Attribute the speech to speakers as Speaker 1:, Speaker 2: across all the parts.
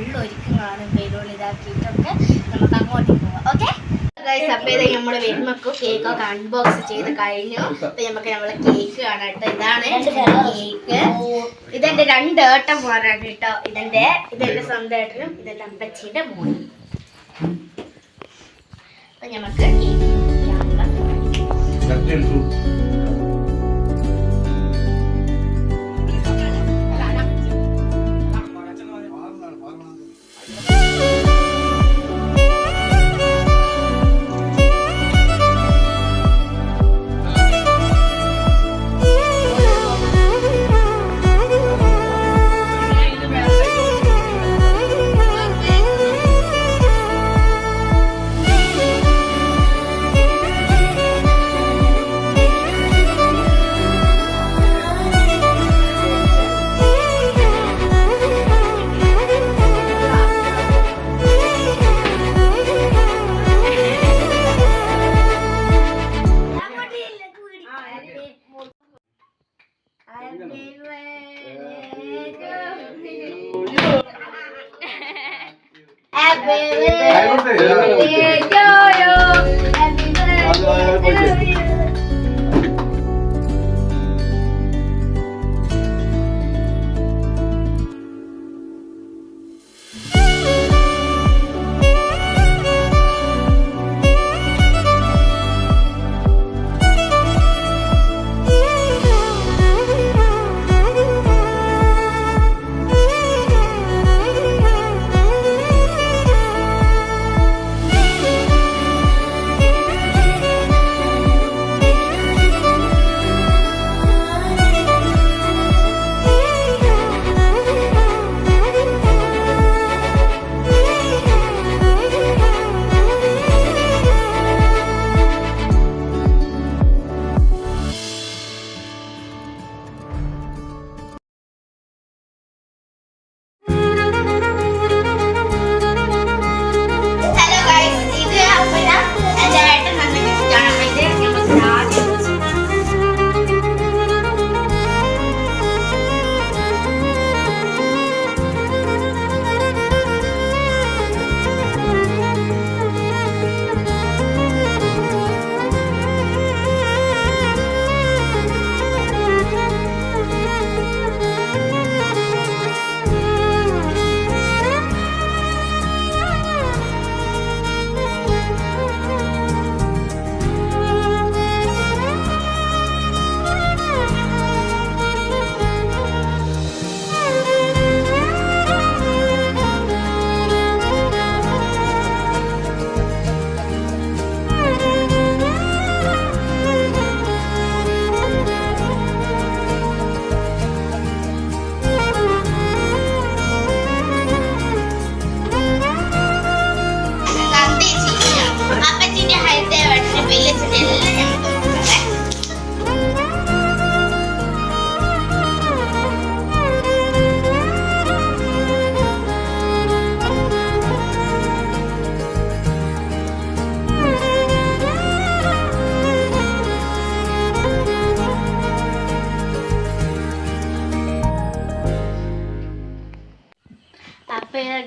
Speaker 1: Full ഒരുക്കങ്ങളാണ് balloon ഇതാക്കിയിട്ടൊക്കെ നമുക്ക് അങ്ങോട്ട് പോവാം. ഓക്കെ അപ്പോൾ ഇത് നമ്മൾ വരുമ്പോൾ കേക്കൊക്കെ അൺബോക്സ് ചെയ്ത് കഴിഞ്ഞു. അപ്പോൾ നമുക്ക് നമ്മളെ കേക്ക് കാണാം കേട്ടോ. ഇതാണ് കേക്ക്. ഇതെൻ്റെ 2 ഏട്ടന്മാരാണ് കേട്ടോ. ഇതെൻ്റെ സ്വന്തം ഏട്ടനും ഇതെൻ്റെ അമ്മച്ചീൻ്റെ മോനും. അപ്പം നമുക്ക്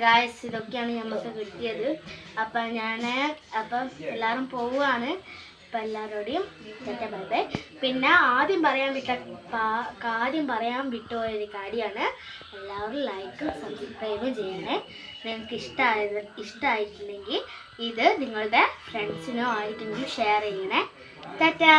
Speaker 1: ഗായ്സ് ഇതൊക്കെയാണ് നമുക്ക് കിട്ടിയത്. അപ്പം എല്ലാവരും പോവുകയാണ്. അപ്പം എല്ലാവരോടെയും ബൈ ബൈ. പിന്നെ ആദ്യം പറയാൻ വിട്ടുപോയൊരു കാര്യമാണ്, എല്ലാവരും ലൈക്കും സബ്സ്ക്രൈബും ചെയ്യണേ. നിങ്ങൾക്ക് ഇഷ്ടമായിട്ടുണ്ടെങ്കിൽ ഇത് നിങ്ങളുടെ ഫ്രണ്ട്സിനോ ആർക്കെങ്കിലും ഷെയർ ചെയ്യണേ. ടാറ്റാ.